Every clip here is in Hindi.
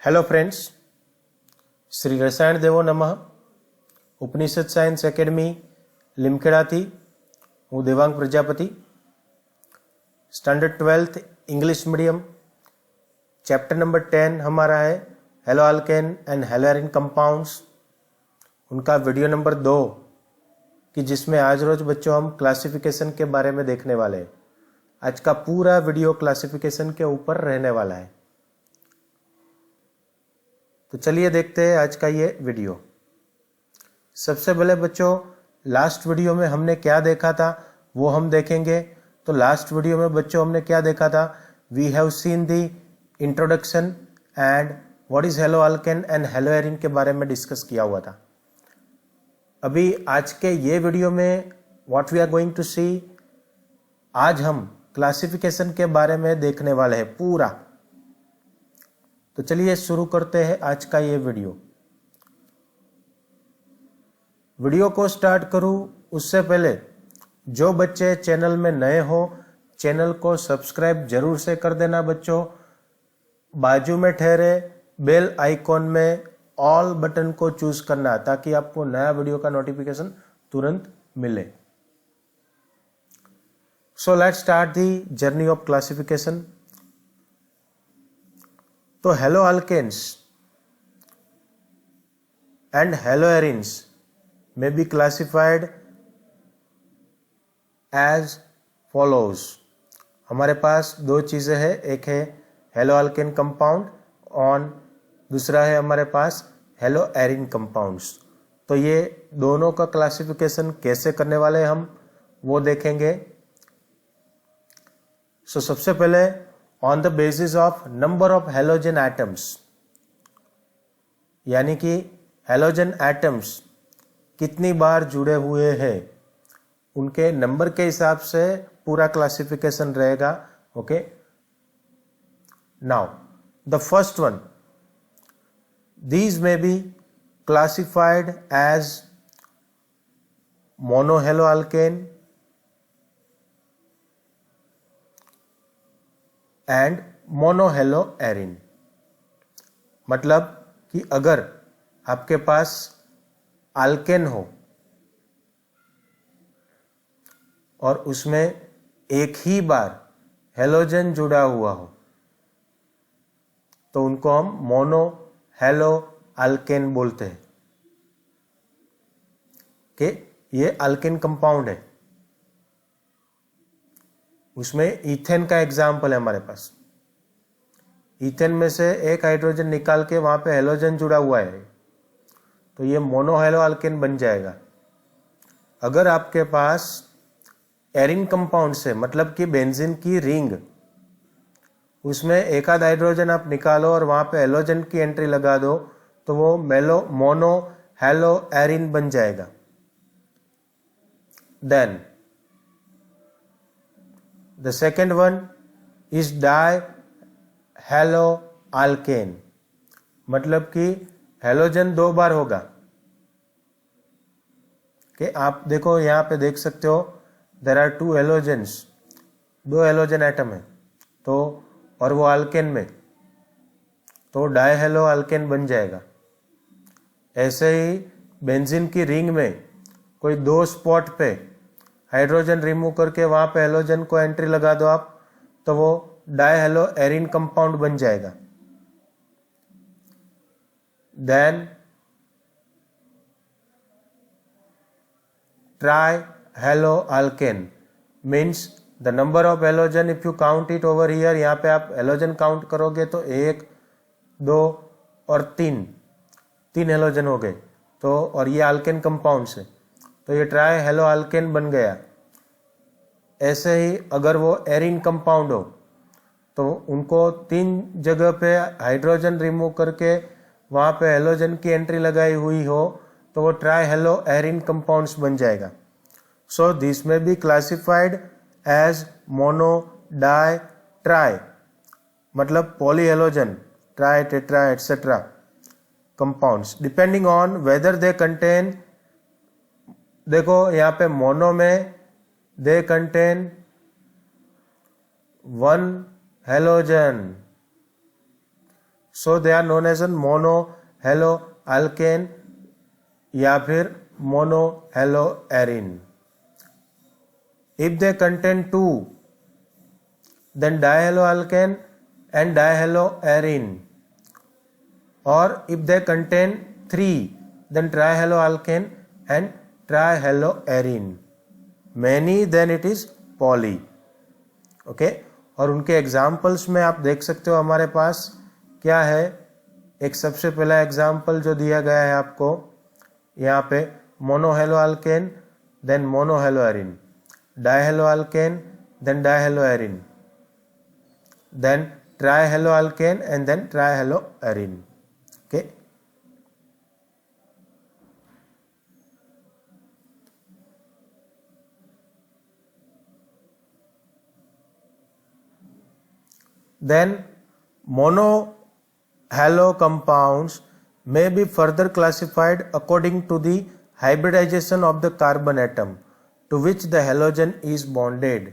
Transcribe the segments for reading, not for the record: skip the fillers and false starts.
हेलो फ्रेंड्स, श्री रसायण देवो नमः। उपनिषद साइंस एकेडमी लिमखेड़ाथी हूँ Devang Prajapati. Standard 12th English medium chapter number 10 हमारा है hello alkane and halo Erin compounds. उनका वीडियो नंबर 2 कि जिसमें आज रोज बच्चों हम क्लासिफिकेशन के बारे में देखने वाले हैं। आज का पूरा वीडियो क्लासिफिकेशन के ऊपर रहने वाला है। तो चलिए देखते हैं आज का ये वीडियो। सबसे पहले बच्चों लास्ट वीडियो में हमने क्या देखा था वो हम देखेंगे। तो लास्ट वीडियो में बच्चों हमने क्या देखा था, we have seen the introduction and what is halo alkane and halo arene के बारे में डिस्कस किया हुआ था। अभी आज के ये वीडियो में what we are going to see, आज हम क्लासिफिकेशन के बारे में देखने वाले हैं पूरा। तो चलिए शुरू करते हैं आज का ये वीडियो। वीडियो को स्टार्ट करूं उससे पहले जो बच्चे चैनल में नए हो चैनल को सब्सक्राइब जरूर से कर देना बच्चों। बाजू में ठहरे बेल आइकॉन में ऑल बटन को चूज करना ताकि आपको नया वीडियो का नोटिफिकेशन तुरंत मिले। So let's start the journey of classification. तो halo alkanes and halo arenes may be classified as follows। हमारे पास दो चीजें हैं, एक है हेलो अल्केन कंपाउंड और दूसरा है हमारे पास हेलो एरिन कंपाउंड्स। तो ये दोनों का क्लासिफिकेशन कैसे करने वाले हम वो देखेंगे। सो सबसे पहले on the basis of number of halogen atoms, यानी कि हेलोजन एटम्स कितनी बार जुड़े हुए हैं उनके नंबर के हिसाब से पूरा क्लासिफिकेशन रहेगा। Okay, now the first one, these may be classified as mono halo alkane and mono halo arene. मतलब कि अगर आपके पास अल्केन हो और उसमें एक ही बार हेलोजन जुड़ा हुआ हो तो उनको हम मोनो हेलो अल्केन बोलते हैं कि ये अल्केन कंपाउंड है। उसमें ईथेन का एग्जाम्पल है हमारे पास। ईथेन में से एक हाइड्रोजन निकाल के वहां पे हेलोजन जुड़ा हुआ है तो ये मोनो हेलो अल्केन बन जाएगा। अगर आपके पास एरिन कंपाउंड से मतलब कि बेंजीन की रिंग, उसमें एक आध हाइड्रोजन आप निकालो और वहां पे हेलोजन की एंट्री लगा दो तो वो मोनो हेलो एरिन बन जाएगा। Then the second one is dihalo alkane, मतलब कि हेलोजन 2 बार होगा। कि आप देखो यहां पे देख सकते हो there are 2 halogens, 2 halogen atom है तो और वो अल्केन में तो डाई हेलो अल्केन बन जाएगा। ऐसे ही बेंजीन की रिंग में कोई 2 स्पॉट पे हाइड्रोजन रिमूव करके वहां पे हेलोजन को एंट्री लगा दो आप तो वो डाई हेलो एरिन कंपाउंड बन जाएगा। Then trihalo alkane means the number of halogen if you count it over here, यहाँ पे आप हेलोजन काउंट करोगे तो 1 2 और 3 हेलोजन हो गए तो और ये अल्केन कंपाउंड से तो ये ट्राई हेलो अल्केन बन गया। ऐसे ही अगर वो एरिन कंपाउंड हो तो उनको 3 जगह पे हाइड्रोजन रिमूव करके वहां पे हेलोजन की एंट्री लगाई हुई हो तो वो ट्राई हेलो एरिन कंपाउंड्स बन जाएगा। So this may be classified as mono di tri, मतलब poly halogen tri tetra etcetera compounds depending on whether they contain. देखो यहाँ पे मोनो में they contain 1 halogen, so they are known as an mono halo alkane या फिर mono halo arene. If they contain 2 then dihaloalkane and dihaloarin, or if they contain 3 then trihaloalkane and trihaloarin. Many then it is poly. Okay और उनके एग्जाम्पल्स में आप देख सकते हो हमारे पास क्या है. एक सबसे पहला एग्जाम्पल जो दिया गया है आपको यहाँ पे monohaloalkane then monohaloarene, dihaloalkane then dihaloarene, then trihaloalkane and then trihaloarin. Okay. Then monohalo compounds may be further classified according to the hybridization of the carbon atom to which the halogen is bonded.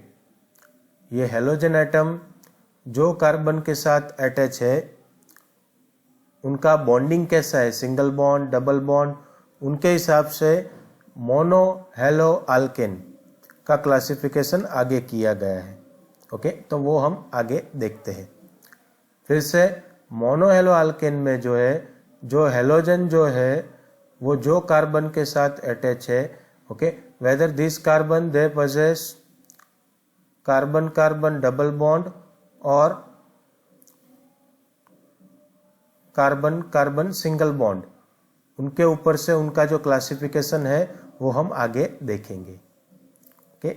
ये हेलोजन एटम जो कार्बन के साथ अटैच है उनका बॉन्डिंग कैसा है, सिंगल बॉन्ड, डबल बॉन्ड, उनके हिसाब से मोनो हेलो अल्केन का क्लासिफिकेशन आगे किया गया है. ओके तो वो हम आगे देखते हैं. फिर से मोनो हेलो अल्केन में जो है जो हेलोजन जो है वो जो कार्बन के साथ अटैच है. Okay whether this carbon they possess carbon carbon double bond और कार्बन कार्बन सिंगल बॉन्ड, उनके ऊपर से उनका जो क्लासिफिकेशन है वो हम आगे देखेंगे. ओके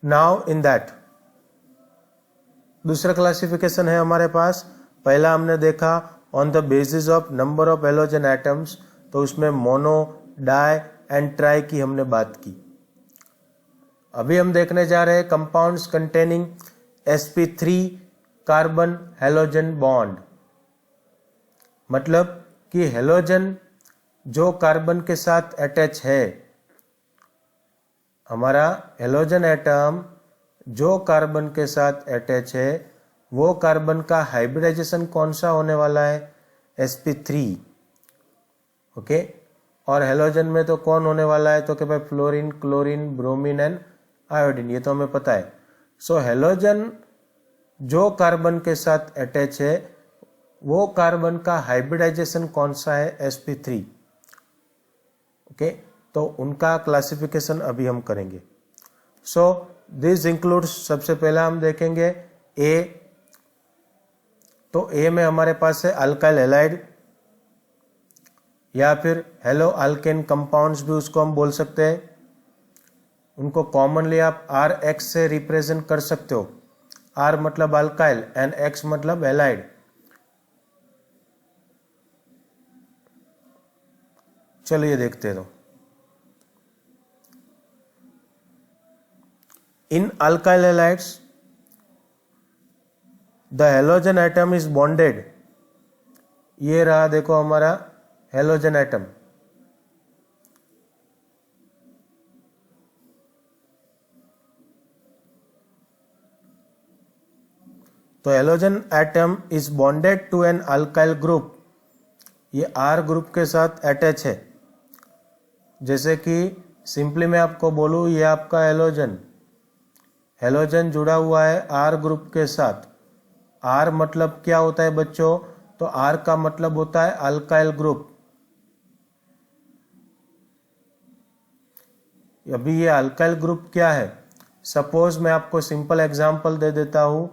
नाउ इन दैट दूसरा क्लासिफिकेशन है हमारे पास. पहला हमने देखा on the basis of number of halogen atoms, तो उसमें मोनो, डाई एंड ट्राई की हमने बात की. अभी हम देखने जा रहे हैं compounds containing sp3 carbon halogen bond. मतलब कि हेलोजन जो कार्बन के साथ अटैच है, हमारा हेलोजन एटम जो कार्बन के साथ अटैच है वो कार्बन का हाइब्रिडाइजेशन कौन सा होने वाला है, sp3. ओके और हेलोजन में तो कौन होने वाला है, तो कि भाई fluorine, chlorine, bromine and iodine, ये तो हमें पता है. सो हेलोजन जो कार्बन के साथ अटैच है वो कार्बन का हाइब्रिडाइजेशन कौन सा है, sp3. ओके तो उनका क्लासिफिकेशन अभी हम करेंगे. सो दिस इंक्लूड्स, सबसे पहला हम देखेंगे ए. तो ए में हमारे पास है अल्काइल हैलाइड या फिर हेलो अल्केन कंपाउंड्स भी उसको हम बोल सकते हैं. उनको कॉमनली आप RX से रिप्रेजेंट कर सकते हो. R मतलब अल्काइल एंड X मतलब हैलाइड. चलिए देखते हैं. In alkyl halides the halogen atom is bonded. ये रहा देखो हमारा हेलोजन एटम. तो halogen atom is bonded to an alkyl group. ये R ग्रुप के साथ अटैच है. जैसे कि सिंपली मैं आपको बोलूं ये आपका हेलोजन, हेलोजन जुड़ा हुआ है R ग्रुप के साथ. R मतलब क्या होता है बच्चों, तो R का मतलब होता है अल्काइल ग्रुप. अभी ये अल्काइल ग्रुप क्या है, सपोज मैं आपको सिंपल एग्जांपल दे देता हूं.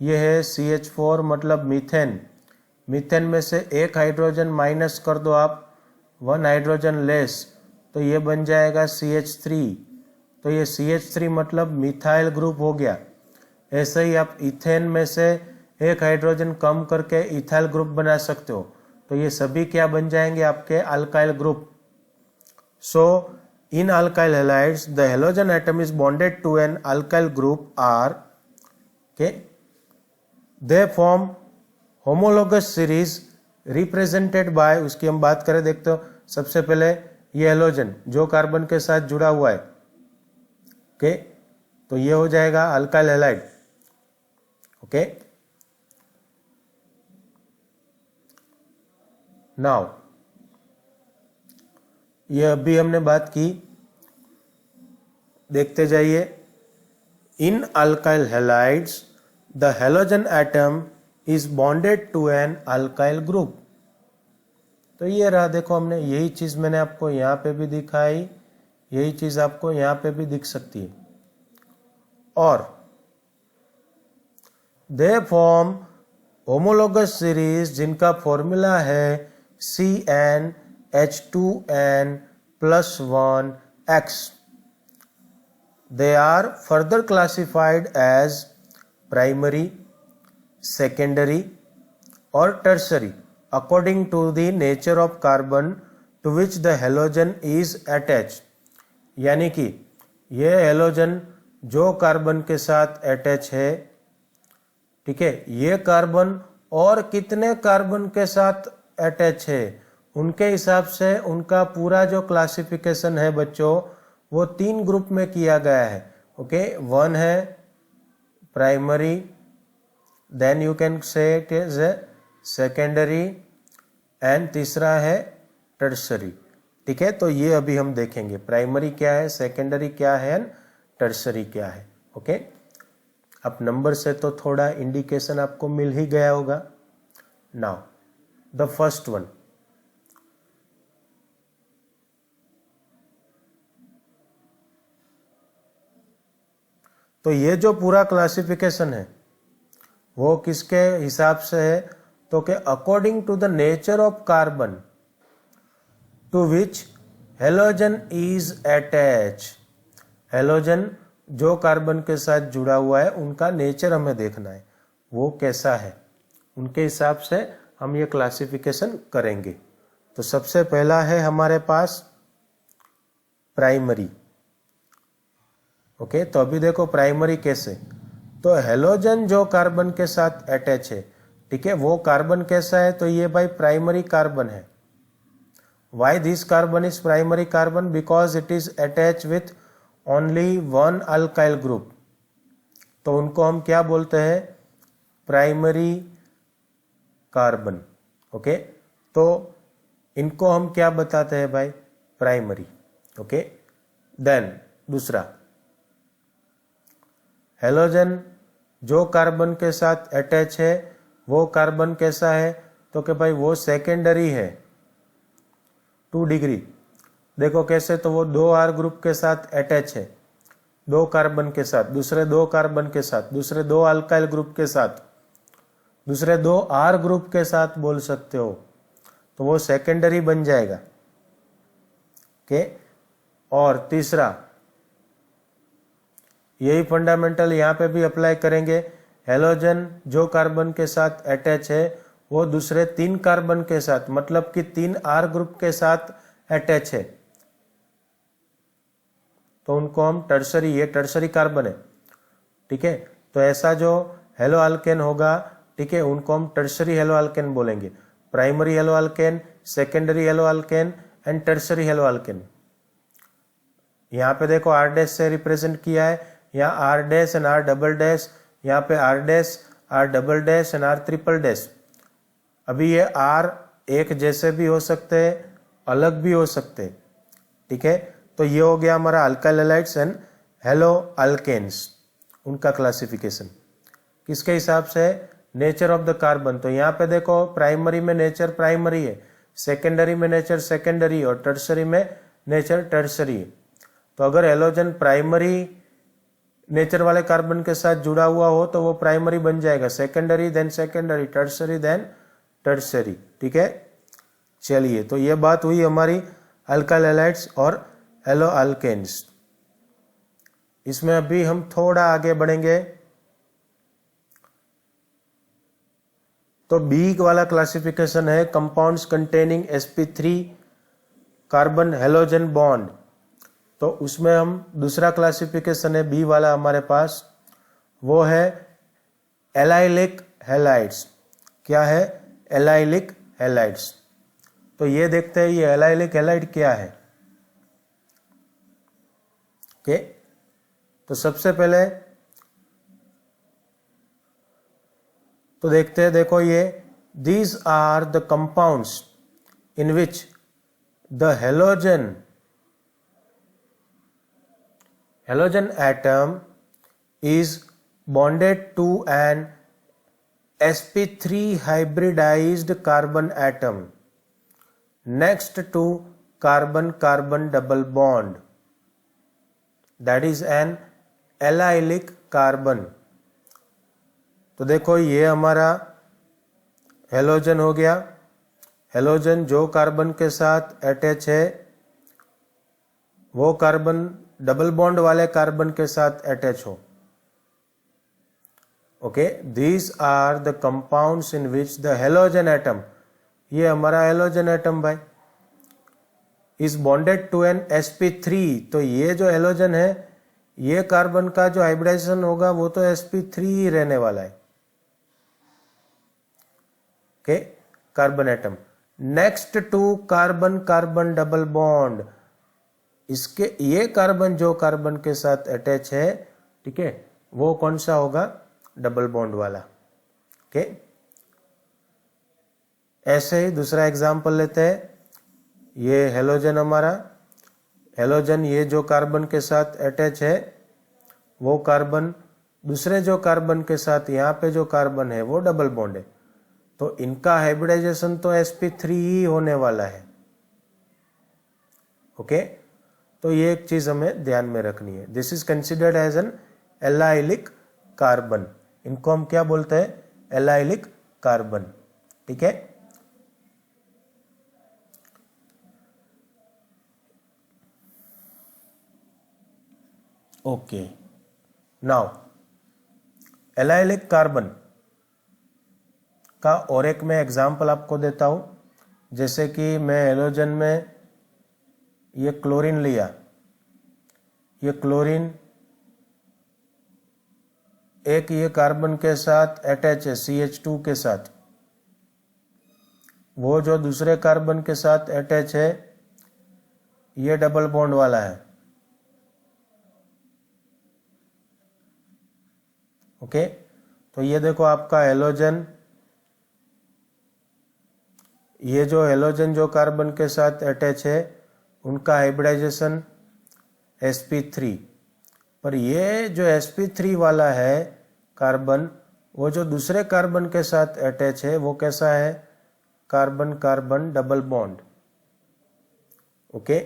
ये है CH4 मतलब मीथेन. मीथेन में से एक हाइड्रोजन माइनस कर दो आप, 1 हाइड्रोजन लेस, तो ये बन जाएगा CH3. तो ये CH3 मतलब मिथाइल ग्रुप हो गया. ऐसे ही आप इथेन में से एक हाइड्रोजन कम करके इथाइल ग्रुप बना सकते हो. तो ये सभी क्या बन जाएंगे आपके alkyl group. So in alkyl halides the halogen atom is bonded to an alkyl group R. Okay they form homologous series represented by, उसकी हम बात करें देखते हो. सबसे पहले ये हेलोजन जो कार्बन के साथ जुड़ा हुआ है. ओके तो ये हो जाएगा अल्काइल हैलाइड. ओके, नाउ ये अभी हमने बात की, देखते जाइए। In alkyl halides the halogen atom is bonded to an alkyl group. तो ये रहा, देखो हमने यही चीज मैंने आपको यहाँ पे भी दिखाई, यही चीज आपको यहाँ पे भी दिख सकती है। और दे फॉर्म होमोलोगस सीरीज जिनका फॉर्मूला है CnH2n+1x। They are further classified as primary, secondary और tertiary according to the nature of carbon to which the halogen is attached। यानी कि ये हेलोजन जो कार्बन के साथ अटैच है, ठीक है, ये कार्बन और कितने कार्बन के साथ अटैच है, उनके हिसाब से उनका पूरा जो क्लासिफिकेशन है बच्चों, वो 3 ग्रुप में किया गया है। ओके, 1 है primary, then you can say it is secondary and तीसरा है टर्सरी। ठीक है, तो ये अभी हम देखेंगे प्राइमरी क्या है, सेकेंडरी क्या है एंड टर्सरी क्या है। ओके, अब नंबर से तो थोड़ा इंडिकेशन आपको मिल ही गया होगा। नाउ द फर्स्ट वन, तो ये जो पूरा क्लासिफिकेशन है वो किसके हिसाब से है, तो कि according to the nature of carbon to which halogen is attach. Halogen जो कार्बन के साथ जुड़ा हुआ है उनका नेचर हमें देखना है, वो कैसा है, उनके हिसाब से हम ये क्लासिफिकेशन करेंगे। तो सबसे पहला है हमारे पास प्राइमरी। ओके, तो अभी देखो प्राइमरी कैसे, तो हेलोजन जो कार्बन के साथ अटैच है, ठीक है, वो कार्बन कैसा है, तो ये भाई प्राइमरी कार्बन है। Why this carbon is primary carbon, because it is attach with only 1 alkyl group. तो उनको हम क्या बोलते हैं, प्राइमरी कार्बन। ओके, तो इनको हम क्या बताते हैं भाई, प्राइमरी। ओके, देन दूसरा, हेलोजन जो कार्बन के साथ अटैच है वो कार्बन कैसा है, तो कि भाई वो सेकेंडरी है 2 डिग्री। देखो कैसे, तो वो 2 R ग्रुप के साथ अटैच है, 2 कार्बन के साथ, दूसरे 2 कार्बन के साथ, दूसरे 2 अल्काइल ग्रुप के साथ, दूसरे 2 R ग्रुप के साथ बोल सकते हो, तो वो सेकेंडरी बन जाएगा। ओके, और तीसरा, यही फंडामेंटल यहाँ पे भी अप्लाई करेंगे। हेलोजन जो कार्बन के साथ अटैच है वो दूसरे 3 कार्बन के साथ, मतलब कि 3 R ग्रुप के साथ अटैच है, तो उनको हम टर्सरी, ये टर्सरी कार्बन है। ठीक है, तो ऐसा जो हेलो अल्केन होगा, ठीक है, उनको हम टर्सरी हेलो अल्केन बोलेंगे। Primary hello alkane, secondary hello alkane and tertiary hello alkane. यहाँ पे देखो R डैश से रिप्रेजेंट किया है, यहाँ R dash and R double dash, यहाँ पे R dash, R double dash and R triple dash. अभी ये R एक जैसे भी हो सकते हैं, अलग भी हो सकते हैं। ठीक है, तो ये हो गया हमारा alkyl halides and halo alkanes, उनका क्लासिफिकेशन किसके हिसाब से, नेचर ऑफ द कार्बन। तो यहाँ पे देखो प्राइमरी में नेचर प्राइमरी है, सेकेंडरी में नेचर सेकेंडरी और टर्सरी में नेचर टर्सरी है। तो अगर हेलोजन प्राइमरी नेचर वाले कार्बन के साथ जुड़ा हुआ हो तो वो प्राइमरी बन जाएगा, secondary then secondary, tertiary then tertiary. ठीक है, चलिए, तो ये बात हुई हमारी अल्काइल हैलाइड्स और हेलो अल्केन्स। इसमें अभी हम थोड़ा आगे बढ़ेंगे, तो बी वाला क्लासिफिकेशन है compounds containing sp3 carbon halogen bond. तो उसमें हम दूसरा क्लासिफिकेशन है बी वाला हमारे पास, वो है एलाइलिक हैलाइड्स। क्या है, एलाइलिक हैलाइड्स। तो ये देखते हैं ये एलाइलिक हैलाइड क्या है। ओके, तो सबसे पहले तो देखते हैं, देखो ये these are the compounds in which the halogen atom is bonded to an sp3 hybridized carbon atom next to carbon carbon double bond, that is an allylic carbon। तो देखो ये हमारा हेलोजन हो गया। हेलोजन जो कार्बन के साथ अटैच है वो कार्बन डबल बॉन्ड वाले कार्बन के साथ अटैच हो। Okay, these are the compounds in which the halogen atom, ये हमारा हेलोजन एटम भाई, is bonded to an sp3। तो ये जो हेलोजन है, ये कार्बन का जो हाइब्रिडाइजेशन होगा वो तो sp3 ही रहने वाला है। Okay, carbon atom next to carbon carbon double bond, इसके ये कार्बन जो कार्बन के साथ अटैच है, ठीक है, वो कौन सा होगा? डबल बॉन्ड वाला। ओके, ऐसे ही दूसरा एग्जांपल लेते हैं। ये हेलोजन हमारा, हेलोजन ये जो कार्बन के साथ अटैच है वो कार्बन दूसरे जो कार्बन के साथ यहाँ पे जो कार्बन है वो डबल बॉन्ड है, तो इनका हाइब्रिडाइजेशन तो sp3 ही होने वाला है। ओके, तो ये एक चीज हमें ध्यान में रखनी है। This is considered as an allylic carbon. इनको हम क्या बोलते हैं? Allylic carbon. ठीक है, ओके। नाउ एलाइलिक कार्बन का और एक मैं एग्जाम्पल आपको देता हूं। जैसे कि मैं हेलोजन में ये क्लोरीन लिया, ये क्लोरीन एक ये कार्बन के साथ अटैच है CH2 के साथ, वो जो दूसरे कार्बन के साथ अटैच है ये डबल बॉन्ड वाला है। ओके, तो ये देखो आपका हेलोजन, ये जो हेलोजन जो कार्बन के साथ अटैच है उनका हाइब्रिडाइजेशन sp3, पर ये जो sp3 वाला है कार्बन, वो जो दूसरे कार्बन के साथ अटैच है वो कैसा है? Carbon carbon double bond. Okay,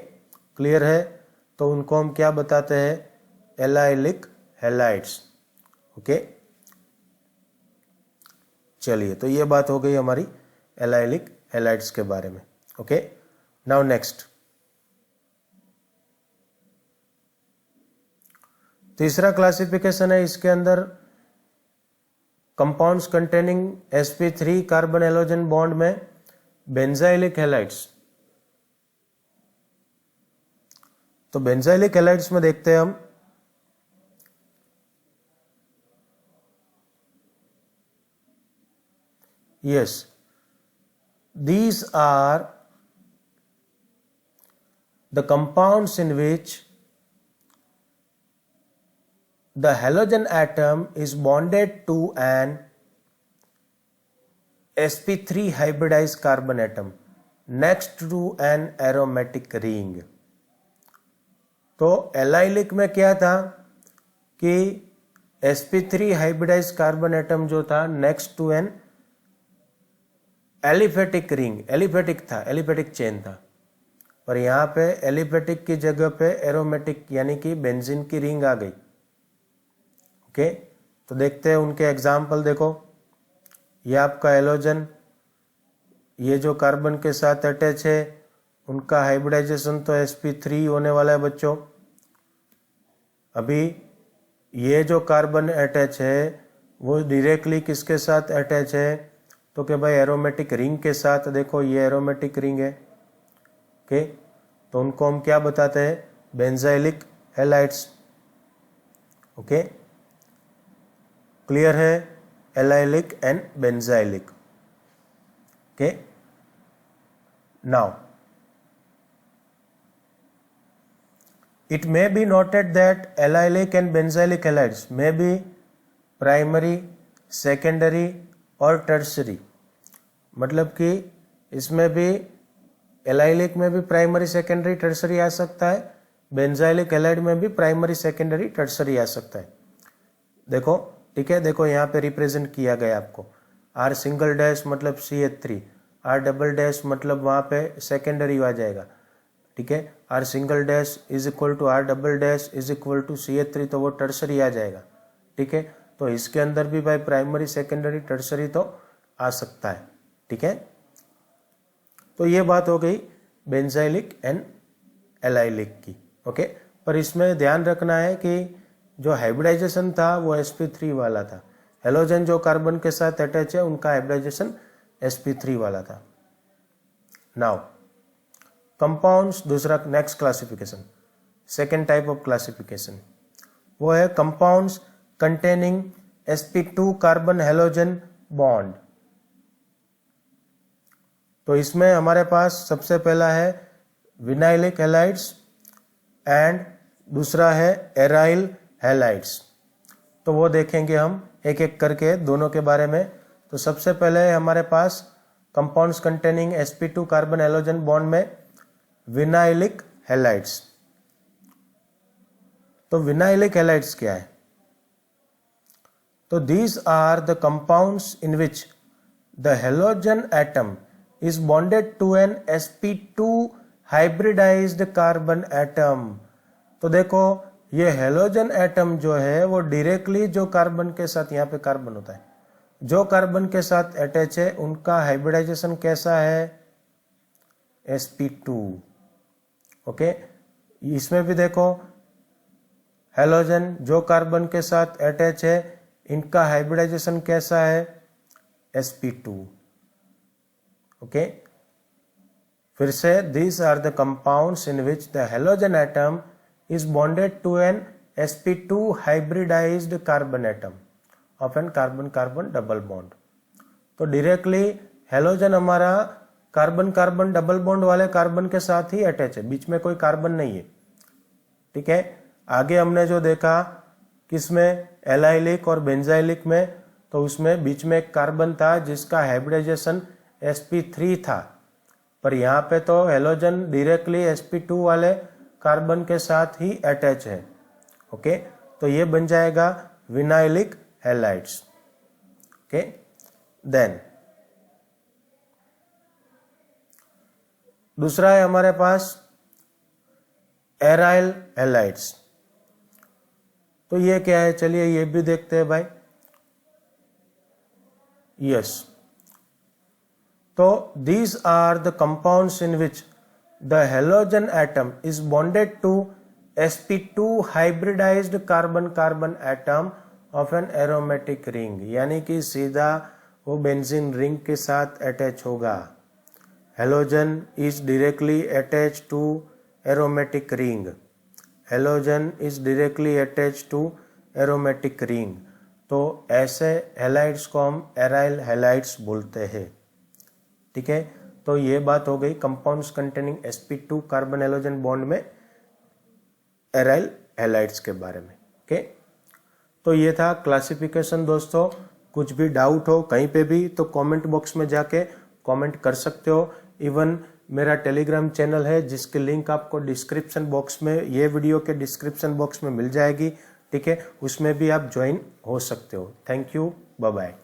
clear है? तो उनको हम क्या बताते हैं? Allylic halides. ओके, चलिए, तो ये बात हो गई हमारी एलाइलिक हैलाइड्स के बारे में। ओके, नाउ नेक्स्ट तीसरा क्लासिफिकेशन है, इसके अंदर compounds containing sp3 carbon halogen bond में बेंजाइलिक हैलाइड्स। तो बेंजाइलिक हैलाइड्स में देखते हैं हम, yes, these are the compounds in which the halogen atom is bonded to an sp3 hybridized carbon atom next to an aromatic ring। तो एलाइलिक में क्या था कि sp3 हाइब्रिडाइज्ड कार्बन एटम जो था next to an aliphatic ring, aliphatic था, एलिफेटिक चेन था, पर यहाँ पे एलिफेटिक की जगह पे एरोमेटिक यानी कि बेंजीन की रिंग आ गई। ओके, तो देखते हैं उनके एग्जाम्पल। देखो, ये आपका हेलोजन, ये जो कार्बन के साथ अटैच है उनका हाइब्रिडाइजेशन तो sp3 होने वाला है बच्चों। अभी ये जो कार्बन अटैच है वो डायरेक्टली किसके साथ अटैच है? तो कि भाई एरोमेटिक रिंग के साथ। देखो ये एरोमेटिक रिंग है। ओके, तो उनको हम क्या बताते हैं? Benzylic halides. ओके, क्लियर है? Allylic and benzylic. Okay, now it may be noted that allylic and benzylic halides may be primary, secondary और टर्सरी, मतलब कि इसमें भी एलाइलिक में भी प्राइमरी सेकेंडरी टर्सरी आ सकता है, बेंजाइलिक हैलाइड में भी प्राइमरी सेकेंडरी टर्सरी आ सकता है। देखो, ठीक है, देखो यहाँ पे रिप्रेजेंट किया गया आपको। आर सिंगल डैश मतलब CH3, आर डबल डैश मतलब वहाँ पे सेकेंडरी आ जाएगा, ठीक है। R single dash is equal to R double dash is equal to CH3, तो वो टर्सरी आ जाएगा, ठीक है। तो इसके अंदर भी भाई प्राइमरी सेकेंडरी टर्सरी तो आ सकता है, ठीक है। तो ये बात हो गई बेंजाइलिक एंड एलाइलिक की, ओके। पर इसमें ध्यान रखना है कि जो हाइब्रिडाइजेशन था वो sp3 वाला था। हेलोजन जो कार्बन के साथ अटैच है उनका हाइब्रिडाइजेशन sp3 वाला था। नाउ कंपाउंड्स, दूसरा next classification, second type of classification, वो है compounds containing sp2 carbon halogen bond. तो इसमें हमारे पास सबसे पहला है विनाइलिक हैलाइड्स एंड दूसरा है एराइल हैलाइड्स। तो वो देखेंगे हम एक एक करके दोनों के बारे में। तो सबसे पहले हमारे पास compounds containing sp2 carbon halogen bond में विनाइलिक हैलाइड्स। तो विनाइलिक हैलाइड्स क्या है? तो these are the compounds in which the halogen atom is bonded to an sp2 hybridized carbon atom। तो देखो ये हेलोजन एटम जो है वो डायरेक्टली जो कार्बन के साथ, यहाँ पे कार्बन होता है, जो कार्बन के साथ अटैच है उनका हाइब्रिडाइजेशन कैसा है? sp2, okay. इसमें भी देखो हेलोजन जो कार्बन के साथ अटैच है इनका हाइब्रिडाइजेशन कैसा है? sp2, okay. फिर से these are the compounds in which the halogen atom is bonded to an sp2 hybridized carbon atom of an carbon-carbon double bond। तो डायरेक्टली हेलोजन हमारा कार्बन कार्बन डबल बॉन्ड वाले कार्बन के साथ ही अटैच है, बीच में कोई कार्बन नहीं है, ठीक है। आगे हमने जो देखा किसमें, एलाइलिक और बेंजाइलिक में, तो उसमें बीच में एक कार्बन था जिसका हाइब्रिडाइजेशन sp3 था, पर यहाँ पे तो हेलोजन डायरेक्टली sp2 वाले कार्बन के साथ ही अटैच है, ओके। तो ये बन जाएगा विनाइलिक हैलाइड्स, ओके। देन दूसरा है हमारे पास एराइल हैलाइड्स। तो ये क्या है, चलिए ये भी देखते हैं भाई। यस, तो these are the compounds in which the halogen atom is bonded to sp2 hybridized carbon-carbon atom of an aromatic ring, यानी कि सीधा वो बेंजीन रिंग के साथ अटैच होगा। Halogen is directly attach to aromatic ring, halogen is directly attach to aromatic ring. तो ऐसे हैलाइड्स को हम एराइल हैलाइड्स बोलते हैं, ठीक है। तो ये बात हो गई compounds containing sp2 carbon halogen bond में एराइल हैलाइड्स के बारे में, ओके। तो ये था क्लासिफिकेशन दोस्तों। कुछ भी डाउट हो कहीं पे भी तो कमेंट बॉक्स में जाके कमेंट कर सकते हो। इवन मेरा टेलीग्राम चैनल है जिसकी लिंक आपको डिस्क्रिप्शन बॉक्स में, ये वीडियो के डिस्क्रिप्शन बॉक्स में मिल जाएगी, ठीक है। उसमें भी आप ज्वाइन हो सकते हो। Thank you, bye bye.